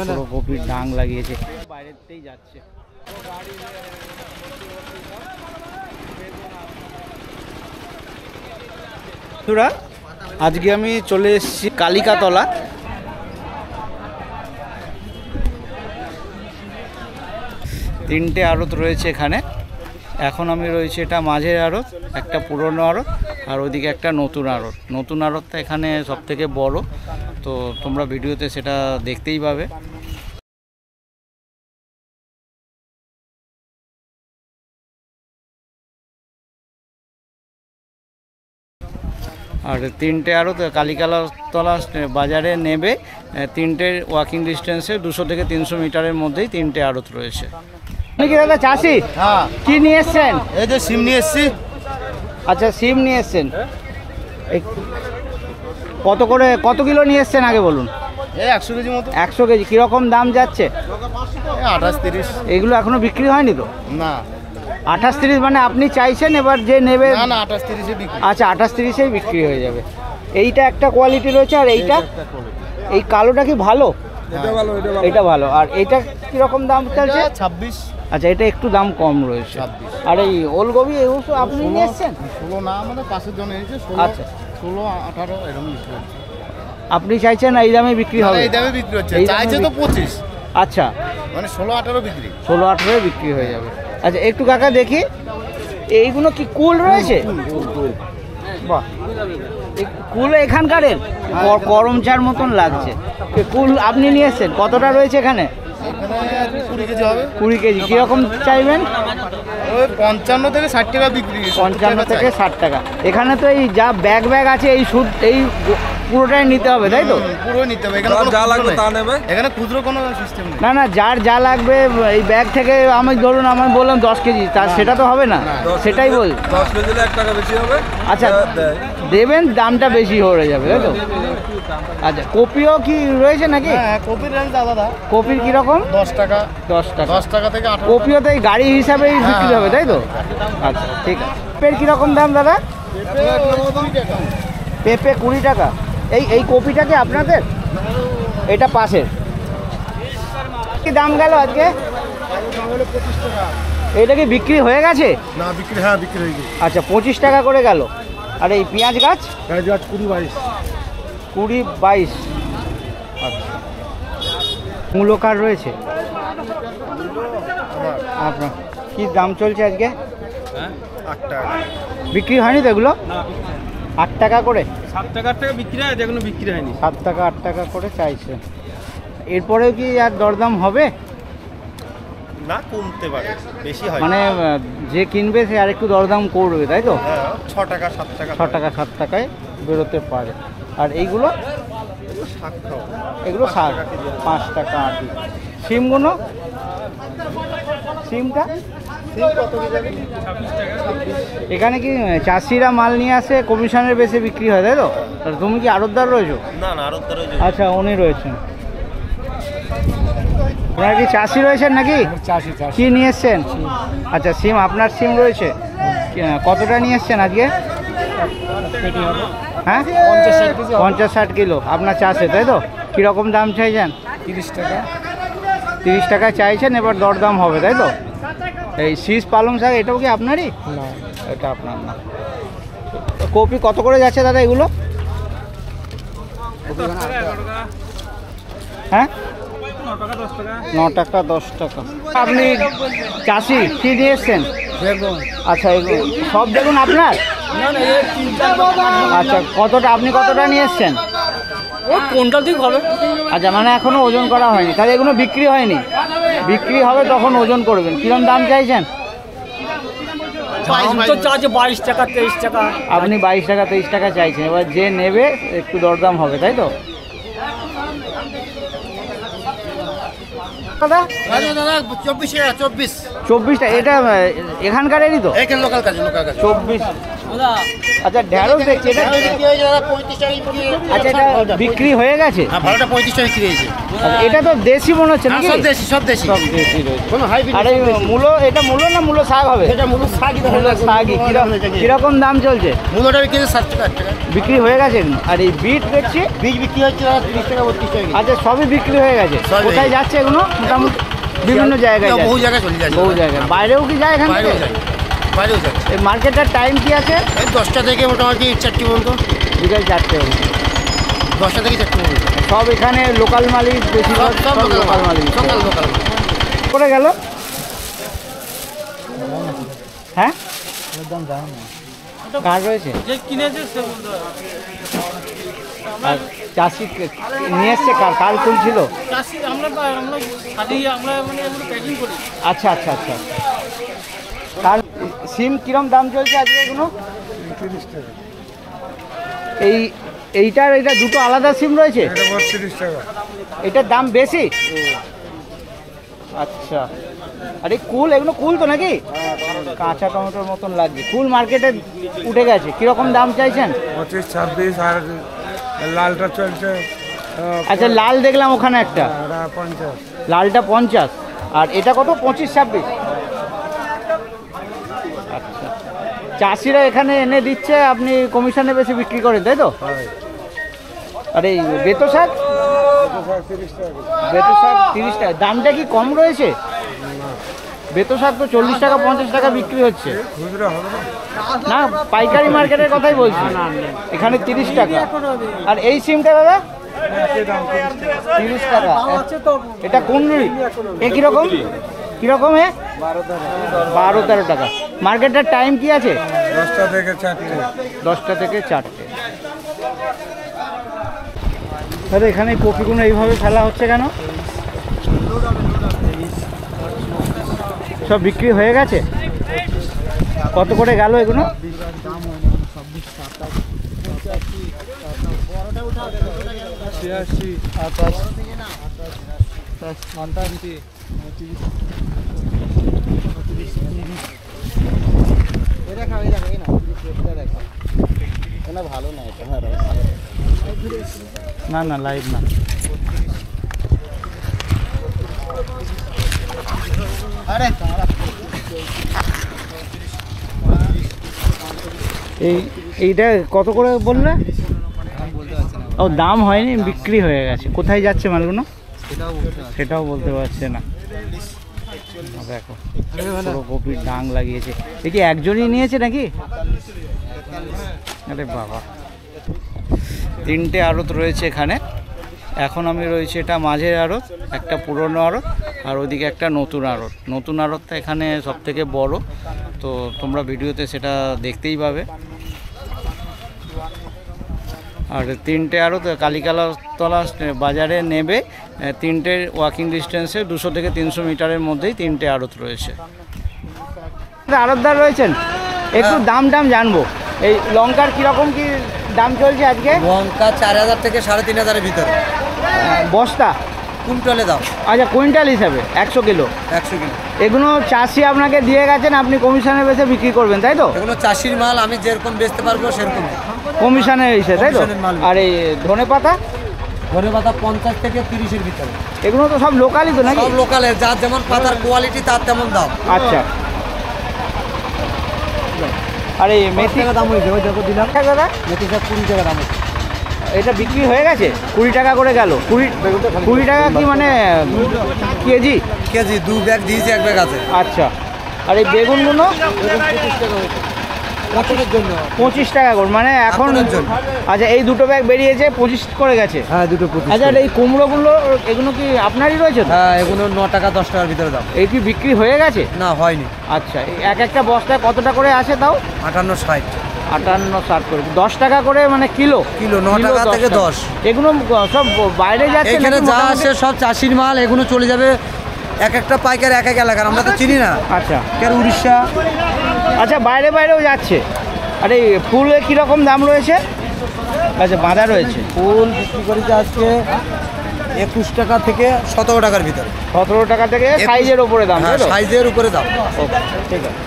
পুরো কপির ডাং লাগিয়েছে, বাইরেতেই যাচ্ছে। আজকে আমি চলে এসেছি কালিকাতলা। তিনটে আড়ত রয়েছে এখানে। এখন আমি রয়েছে এটা মাঝের আড়ত, একটা পুরনো আড়ত, আর ওইদিকে একটা নতুন আড়ত। নতুন আড়তটা এখানে সব থেকে বড়, তো তোমরা ভিডিওতে সেটা দেখতেই পাবে। আর তিনটে আড়ত কালিকাতলা বাজারে নেবে, তিনটে ওয়াকিং ডিস্টেন্সে 200 থেকে 300 মিটারের মধ্যেই তিনটে আড়ত রয়েছে। আপনি কি দাদা চাষি? হ্যাঁ। কি নিয়ে এসছেন? এই যে সিম নিয়ে এসছি। আচ্ছা, সিম নিয়ে এসছেন। কত কিলো নিয়ে এসছেন আগে বলুন? এই 100 কেজি মতো। 100 কেজি। কীরকম দাম যাচ্ছে? 28-30। এগুলো এখনো বিক্রি হয়নি তো? না, 28-30 মানে আপনি চাইছেন, এবার যে নেবে? না না, 28-30-এ বিক্রি। আচ্ছা, 28-30-এই বিক্রি হয়ে যাবে। এইটা একটা কোয়ালিটি রয়েছে, আর এইটা এই কালোটা কি ভালো? এটা ভালো। আর এইটা কিরকম দাম চলছে? 26। আচ্ছা, এটা একটু দাম কম রয়েছে। আর এই ওলকপি এগুলো আপনি নিয়ে এসছেন? 16 না, আমাদের পাশের জন এনেছে। আচ্ছা, 16-18 এরকম বিক্রি হচ্ছে। আপনি চাইছেন এই দামে বিক্রি হবে? এই দামে বিক্রি হচ্ছে, চাইছে তো 25। আচ্ছা, মানে 16-18 বিক্রি। 16-18 বিক্রি হয়ে যাবে। আচ্ছা, একটু কাকা দেখি, এইগুলো কি কুল রয়েছে? বাহ, কুল এখানকারের করমচার মতন লাগছে। কুল আপনি নিয়ে এসছেন? কতটা রয়েছে এখানে? 20 কেজি হবে। 20 কেজি। কীরকম চাইবেন? ওই 55 থেকে 60 টাকা বিক্রি। 55 থেকে 60 টাকা। এখানে তো এই যা ব্যাগ আছে এই পুরোটাই নিতে হবে, তাই তো? পুরো নিতে হবে। এখানে যা লাগবে তা নেবে। এখানে খুচরো কোনো সিস্টেম নেই। না, যার যা লাগবে এই ব্যাগ থেকে। আমি ধরুন আমি বললাম 10 কেজি, সেটা তো হবে না। সেটাই বল, 10 কেজি 1 টাকা বেশি হবে। আচ্ছা, দেবেন, দামটা বেশি হয়ে যাবে, তাই তো? আচ্ছা, কপিও কি রয়েছে নাকি? হ্যাঁ, কপির রেঞ্জ আলাদা। কপির কিরকম? 10 টাকা। 10 টাকা। 10 টাকা থেকে 18। কপিও তো এই গাড়ি হিসাবেই বিক্রি হবে, তাই তো? আচ্ছা, ঠিক আছে। পেঁপের কিরকম দাম দাদা? পেঁপে 20 টাকা। এই কপিটা কি আপনাদের? এটা পাশের। কি দাম গেল আজকে? এটা কি বিক্রি হয়ে গেছে? না, বিক্রি, হ্যাঁ বিক্রি হয়ে গেছে। আচ্ছা, 25 টাকা করে গেল। আর এই পেঁয়াজ গাছ? 20-22। 20-22। আচ্ছা, মূলো কার রয়েছে আপনার? কি দাম চলছে আজকে? 8 টাকা। বিক্রি হয়নি তো এগুলো? 8 টাকা করে। 7 টাকার থেকে বিক্রি হয়, এখনো বিক্রি হয়নি। 7 টাকা 8 টাকা করে চাইছে। এরপরেও কি আর দরদাম হবে? না, কমতে পারে, বেশি হয়। মানে যে কিনবে সে আর একটু দরদাম করবে, তাই তো? 6 টাকা 7 টাকা। 6 টাকা 7 টাকায় বেরোতে পারে। আর এইগুলো? এগুলো 5 টাকা আটি। সিমগুলো? সিমটা এখানে কি চাষিরা মাল নিয়ে আসে, কমিশনের বেশি বিক্রি হয়, তাই তো? তুমি কি আড়তদার রয়েছো? না না, আড়তদার রয়েছে। আচ্ছা, উনি রয়েছেন। আপনারা কি চাষি রয়েছেন নাকি? চাষি। কি নিয়ে এসছেন? আচ্ছা, সিম আপনার সিম রয়েছে। কতটা নিয়ে এসছেন আজকে? হ্যাঁ, 50-60 কিলো আপনার চাষে, তাই তো? কীরকম দাম চাইছেন? 30 টাকা। 30 টাকা চাইছেন, এবার দরদাম হবে, তাই তো? এই শীষ পালং শাক এটাও কি আপনারই? না, এটা আপনার না। কপি কত করে যাচ্ছে দাদা এগুলো? হ্যাঁ, 9 টাকা 10 টাকা। আপনি চাষি, কি নিয়ে এসছেন? আচ্ছা, এগুলো সব দেখুন আপনার? আচ্ছা, আপনি কতটা নিয়ে এসছেন? কোনটা ঠিক হবে? আচ্ছা, মানে এখনো ওজন করা হয়নি, তাহলে এগুলো বিক্রি হয়নি। বিক্রি হবে তখন ওজন করবেন। কিরকম দাম চাইছেন? 22 টাকা 23 টাকা। আপনি 22 টাকা 23 টাকা চাইছেন, এবার যে নেবে একটু দরদাম হবে, তাই তো? দাদা 24 টাকা। 24 টাকা। এটা এখানকারই তো? লোকাল কাজ। 24 আচ্ছা ঢেঁড়স দেখছি এটা আচ্ছা এটা বিক্রি হয়ে গেছে। ভালোটা 35 টাকা বিক্রি হয়েছে। আচ্ছা, এটা তো দেশি মনে হচ্ছে নাকি? সব দেশি সব দেশি রয়েছে। কোনো হাইব্রিড। আর এই মূলো, এটা মূলো না মূলো শাক হবে? এটা মূল শাকই মূলো শাকই। কিরকম দাম চলছে? মূলটা বিক্রি 60 টাকা। বিক্রি হয়ে গেছে। আর এই বিট দেখছি বীজ বিক্রি হচ্ছে 30 টাকা 32 টাকা। আচ্ছা সবই বিক্রি হয়ে গেছে। সবই। কোথায় যাচ্ছে এগুলো? মোটামুটি বিভিন্ন জায়গায় বহু যাচ্ছে। জায়গায় চলে যায়। বহু জায়গায়। বাইরেও কি যায় এখান থেকে? বাইরেও যায়। বাইরেও যায়। এই মার্কেটের টাইম কি আছে? এই 10টা থেকে মোটামুটি 4টি পর্যন্ত। বিকাল 4টে। 10টা থেকে 4টি পর্যন্ত। সব এখানে লোকাল মালিক বেশি। সব লোকাল মালিক। সকাল লোকাল। করে গেল হ্যাঁ কার রয়েছে? যে কিনেছে সে বলতে হবে। আর চাষি নিয়ে এসছে কার কুল ছিল? চাষি আমরা সাজিয়ে আমরা মানে এগুলো প্যাকিং করি। আচ্ছা আচ্ছা আচ্ছা। কার সিম কিরম দাম চলছে আজকে এগুলো? 30 টাকা। এইটার এটা দুটো আলাদা সিম রয়েছে। এটা 32 টাকা। এটার দাম বেশি? আচ্ছা। আর এই কুল, এগুলো কুল তো নাকি? কাঁচা টমেটোর মতন লাগছে। কুল মার্কেটে উঠে গেছে, কিরকম দাম চাইছেন? 25 26 আর লালটা চলছে। আচ্ছা লাল দেখলাম ওখানে একটা, 50। লালটা 50 আর এটা কত? 25 26। আচ্ছা চাষিরা এখানে এনে দিচ্ছে, আপনি কমিশনে বেশি বিক্রি করেন তাই তো? আর এই বেতো শাক? বেতো শাক 30 টাকা। দামটা কি কম রয়েছে? বেতো শাক তো 40 টাকা 50 টাকা বিক্রি হচ্ছে। খুচরা হবে না না? পাইকারি মার্কেটের কথাই বলছি। এখানে 30 টাকা। আর এই সিমটা দাদা 30 টাকা। এটা কুন্ডলি। এ কিরকম কিরকম? 12-13 টাকা। মার্কেটের টাইম কি আছে? 10টা থেকে 4টে। 10টা থেকে 4টে। দাদা এখানে কপিগুলো এইভাবে ফেলা হচ্ছে কেন? সব বিক্রি হয়ে গেছে? কত করে গেল এগুলো? 86 28 না না লাইভ না। এইটা কত করে বললে? ও দাম হয়নি, বিক্রি হয়ে গেছে। কোথায় যাচ্ছে মালগুলো সেটাও বলতে পারছে না। দেখো পুরো কপির ডাং লাগিয়েছে। এ কি একজনই নিয়েছে নাকি? আরে বাবা। 3টে আড়ত রয়েছে এখানে। এখন আমি রয়েছে, এটা মাঝের আড়ত, একটা পুরনো আড়ত, আর ওদিকে একটা নতুন আড়ত। নতুন আড়তটা এখানে সব থেকে বড়, তো তোমরা ভিডিওতে সেটা দেখতেই পাবে। আর 3টে আড়ত কালিকাতলা বাজারে নেবে। 3টে ওয়াকিং ডিস্টেন্সে 200 থেকে 300 মিটারের মধ্যেই 3টে আড়ত রয়েছে। আড়তদার রয়েছেন, একটু দাম জানবো। এই লঙ্কার কীরকম কি দাম চলছে আজকে? লঙ্কা 4000 থেকে 3500 ভিতরে। বস্তা? কুইন্টালে দাও। আচ্ছা কুইন্টাল হিসাবে 100 কিলো? 100 কিলো। এগুলো চাষি আপনাকে দিয়ে গেছেন, আপনি কমিশনে বেশি বিক্রি করবেন তাই তো? এগুলো চাষির মাল, আমি যেরকম বেচতে পারবো সেরকম কমিশনে এসে তাই তো? কমিশনের মাল। আর এই ধনে পাতা? ধনে পাতা 50 থেকে 30-এর ভিতরে। এগুলো তো সব লোকালই তো নাকি? সব লোকালের, যার যেমন পাতার কোয়ালিটি তার তেমন দাম। আচ্ছা। আর এই মেথি দাম হয়েছে, ওই দেখো দিলাম দাদা, মেথি শাক 20 টাকা দাম হয়েছে। এটা বিক্রি হয়ে গেছে? 20 টাকা করে গেল। 20 টাকা কি মানে কেজি? কেজি 2 ব্যাগ দিয়েছি, 1 ব্যাগ আছে। আচ্ছা। আর এই বেগুনগুলো? 25 টাকা হয়েছে কাঠের জন্য। 25 টাকা করে মানে এখন? কাঠের জন্য। আচ্ছা এই দুটো ব্যাগ বেরিয়েছে 25 করে গেছে? হ্যাঁ দুটো 25। আচ্ছা আর এই কুমড়োগুলো এগুলো কি আপনারই রয়েছে? হ্যাঁ এগুলো 9 টাকা 10 টাকার ভিতরে দাম। এই কি বিক্রি হয়ে গেছে? না হয়নি। আচ্ছা একটা বস্তায় কতটা করে আসে তাও? 58-60। 58-60 করে। 10 টাকা করে মানে কিলো? কিলো 9 টাকা থেকে 10। এগুলো সব বাইরে যাচ্ছে? এখানে যা আসে সব চাষির মাল, এগুলো চলে যাবে এক একটা পাইকার এক এক এলাকার, আমরা তো চিনি না। আচ্ছা কেন উড়িষ্যা। আচ্ছা বাইরেও যাচ্ছে। আর এই ফুলে কীরকম দাম রয়েছে? আচ্ছা বাঁধা রয়েছে। ফুল বিক্রি করেছে আজকে 21 টাকা থেকে 17 টাকার ভিতরে। 17 টাকা থেকে সাইজের ওপরে দাম? সাইজের উপরে দাম। ঠিক আছে।